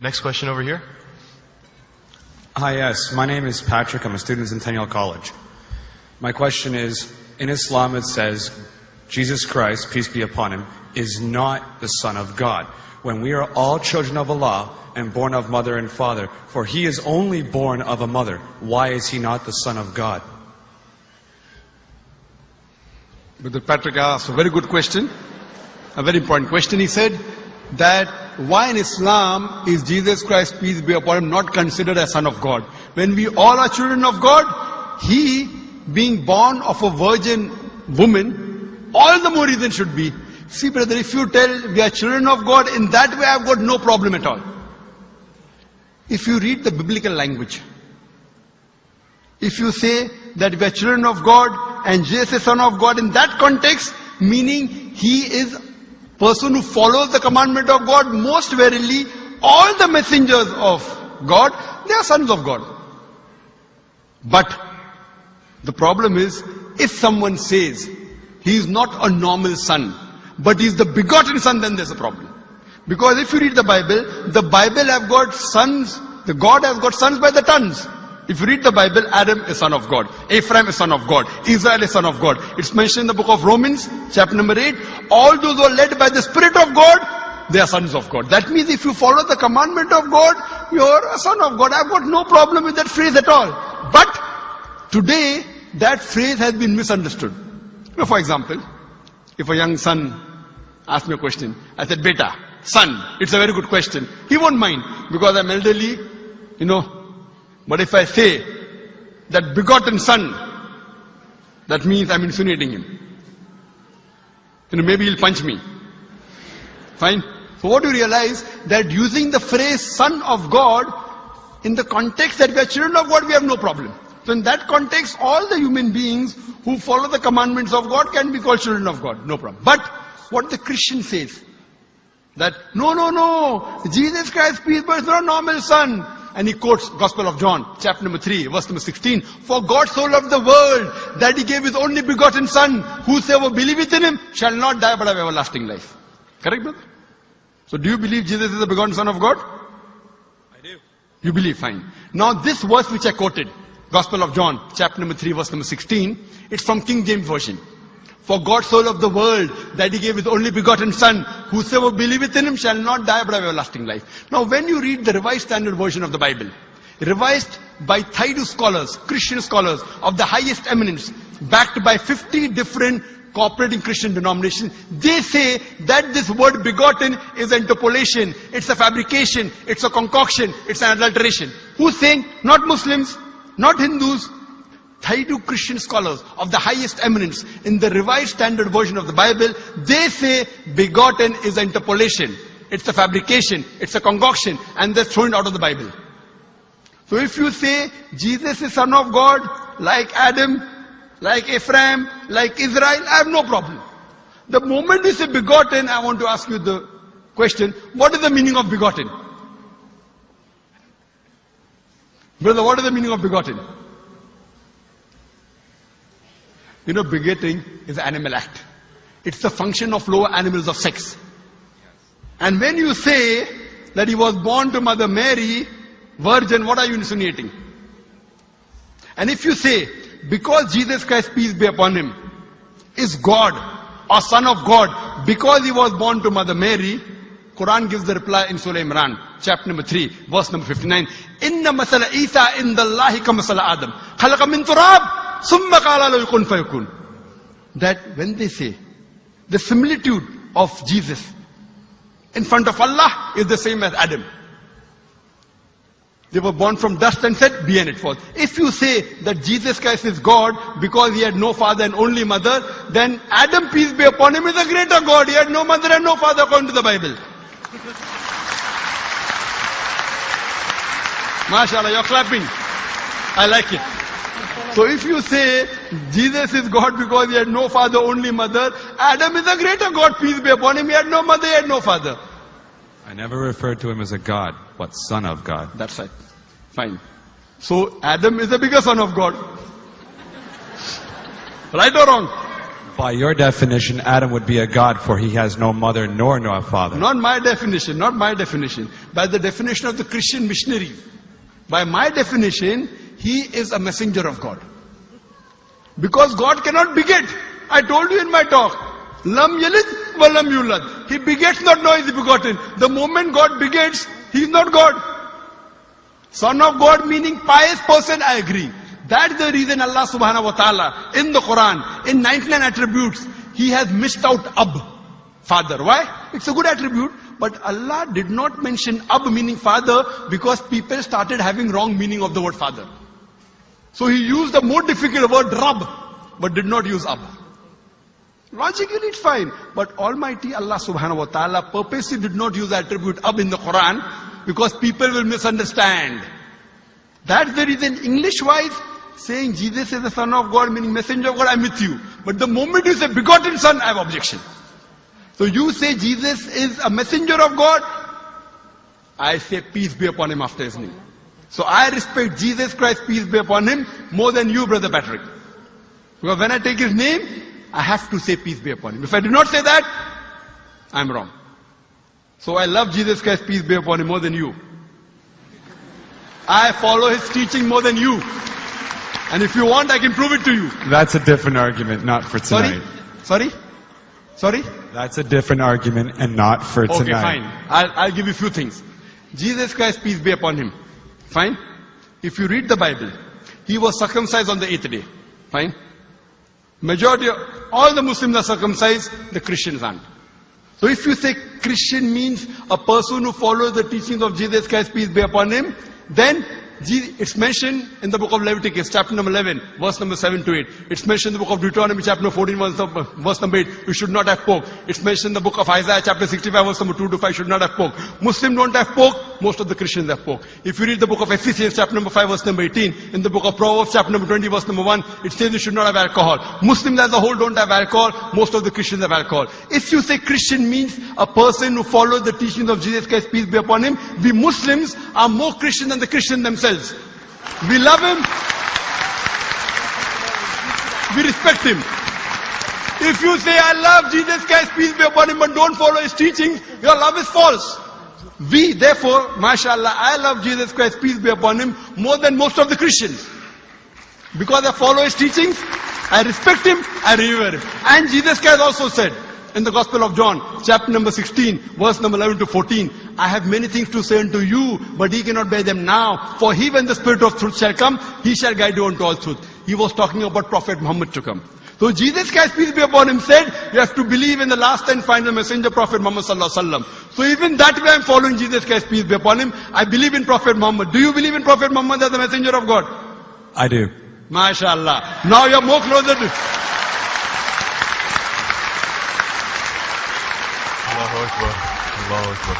Next question over here. Hi, yes. My name is Patrick. I'm a student in Centennial College. My question is, in Islam it says, Jesus Christ, peace be upon him, is not the Son of God. When we are all children of Allah and born of mother and father, for he is only born of a mother, why is he not the Son of God? Brother Patrick asked a very good question, a very important question. He said that why in Islam is Jesus Christ, peace be upon him, not considered a Son of God? When we all are children of God, he being born of a virgin woman, all the more reason should be. See brother, if you tell we are children of God, in that way I've got no problem at all. If you read the biblical language, if you say that we are children of God and Jesus is Son of God, in that context, meaning he is person who follows the commandment of God, most verily all the messengers of God, they are sons of God. But the problem is, if someone says he is not a normal son, but he is the begotten son, then there's a problem. Because if you read the Bible have got sons, the God has got sons by the tons. If you read the Bible, Adam is son of God, Ephraim is son of God, Israel is son of God. It's mentioned in the book of Romans, chapter number 8, all those who are led by the Spirit of God, they are sons of God. That means if you follow the commandment of God, you're a son of God. I've got no problem with that phrase at all. But today, that phrase has been misunderstood. For example, if a young son asks me a question, I said, Beta, son, it's a very good question. He won't mind because I'm elderly, But if I say that begotten son, that means I'm insinuating him. Maybe he'll punch me. Fine. So what do you realize? That using the phrase son of God, in the context that we are children of God, we have no problem. So in that context, all the human beings who follow the commandments of God can be called children of God. No problem. But what the Christian says, that no, Jesus Christ, peace be upon him, is not a normal son. And he quotes Gospel of John, chapter number 3, verse number 16. For God so loved the world that he gave his only begotten son. Whosoever believeth in him shall not die but have everlasting life. Correct, brother? So do you believe Jesus is the begotten son of God? I do. You believe, fine. Now this verse which I quoted, Gospel of John, chapter number 3, verse number 16, it's from King James Version. For God so loved the world that he gave his only begotten son. Whosoever believeth in him shall not die but have everlasting life. Now when you read the Revised Standard Version of the Bible, revised by Thaidu scholars, Christian scholars of the highest eminence, backed by 50 different cooperating Christian denominations, they say that this word begotten is interpolation, it's a fabrication, it's a concoction, it's an adulteration. Who's saying? Not Muslims, not Hindus. Thaidu Christian scholars of the highest eminence in the Revised Standard Version of the Bible, they say begotten is interpolation. It's a fabrication, it's a concoction, and they're thrown out of the Bible. So if you say Jesus is Son of God, like Adam, like Ephraim, like Israel, I have no problem. The moment you say begotten, I want to ask you the question, what is the meaning of begotten? Brother, what is the meaning of begotten? Begetting is an animal act. It's the function of lower animals of sex. And when you say that he was born to Mother Mary, virgin, what are you insinuating? And if you say, because Jesus Christ, peace be upon him, is God or Son of God, because he was born to Mother Mary, Quran gives the reply in Surah Imran, chapter number 3, verse number 59. Inna masala Isa indallahi ka masala Adam. Khalaqa min turab. That when they say the similitude of Jesus in front of Allah is the same as Adam. They were born from dust and said, be and it was. If you say that Jesus Christ is God because he had no father and only mother, then Adam, peace be upon him, is a greater God. He had no mother and no father according to the Bible. MashaAllah, you're clapping. I like it. So if you say Jesus is God because he had no father, only mother, Adam is a greater God, peace be upon him. He had no mother, he had no father. I never referred to him as a God, but Son of God. That's right. Fine. So Adam is a bigger son of God. Right or wrong? By your definition, Adam would be a god, for he has no mother nor no father. Not my definition, not my definition. By the definition of the Christian missionary. By my definition, he is a messenger of God. Because God cannot beget. I told you in my talk. Lam yalid wa lam yulad. He begets not, nor is he begotten. The moment God begets, he is not God. Son of God meaning pious person, I agree. That's the reason Allah subhanahu wa ta'ala in the Quran, in 99 attributes, He has missed out Ab, father. Why? It's a good attribute, but Allah did not mention Ab meaning father because people started having wrong meaning of the word father. So He used the more difficult word Rab, but did not use Ab. Logically it's fine, but Almighty Allah subhanahu wa ta'ala purposely did not use the attribute Ab in the Quran because people will misunderstand. That's the reason English-wise, saying Jesus is the Son of God, meaning messenger of God, I'm with you. But the moment you say begotten Son, I have objection. So you say Jesus is a messenger of God, I say peace be upon him after his name. So I respect Jesus Christ, peace be upon him, more than you, Brother Patrick. Because when I take his name, I have to say peace be upon him. If I do not say that, I'm wrong. So I love Jesus Christ, peace be upon him, more than you. I follow his teaching more than you. And if you want, I can prove it to you. That's a different argument, not for tonight. Sorry? That's a different argument and not for tonight. Okay, fine. I'll give you a few things. Jesus Christ, peace be upon him. Fine? If you read the Bible, he was circumcised on the 8th day. Fine? Majority of all the Muslims are circumcised, the Christians aren't. So if you say Christian means a person who follows the teachings of Jesus Christ, peace be upon him, then it's mentioned in the book of Leviticus, chapter number 11, verse number 7 to 8. It's mentioned in the book of Deuteronomy, chapter number 14, verse number 8, you should not have pork. It's mentioned in the book of Isaiah, chapter 65, verse number 2 to 5, should not have pork. Muslims don't have pork, most of the Christians have pork. If you read the book of Ephesians, chapter number 5, verse number 18, in the book of Proverbs, chapter number 20, verse number 1, it says you should not have alcohol. Muslims as a whole don't have alcohol, most of the Christians have alcohol. If you say Christian means a person who follows the teachings of Jesus Christ, peace be upon him, we Muslims are more Christian than the Christians themselves. We love him. We respect him. If you say, I love Jesus Christ, peace be upon him, but don't follow his teachings, your love is false. We, therefore, mashallah, I love Jesus Christ, peace be upon him, more than most of the Christians. Because I follow his teachings, I respect him, I revere him. And Jesus Christ also said, in the Gospel of John, chapter number 16, verse number 11 to 14, I have many things to say unto you, but ye cannot bear them now. For he, when the Spirit of truth shall come, he shall guide you unto all truth. He was talking about Prophet Muhammad to come. So Jesus Christ, peace be upon him, said, you have to believe in the last and final messenger, Prophet Muhammad sallallahu alaihi wasallam. So even that way I'm following Jesus Christ, peace be upon him. I believe in Prophet Muhammad. Do you believe in Prophet Muhammad as the messenger of God? I do. MashaAllah. Now you're more closer to... Allahu Akbar. Allahu Akbar.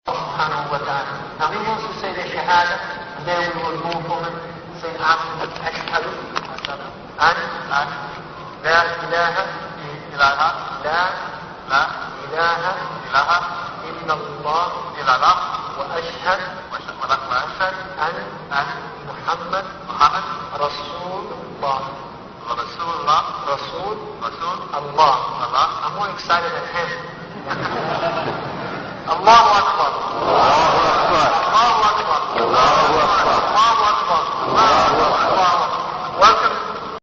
Subhanahu wa ta'ala. Now he wants to say the Shahada, and then we will move forward, say after Ashhadu an la ilaha illallah wa ashhad an Muhammad Rasulullah. Rasul Allah. I'm more excited than him. Allahu Akbar. Allahu Akbar. Allahu Akbar. Allahu Akbar. Allahu Akbar.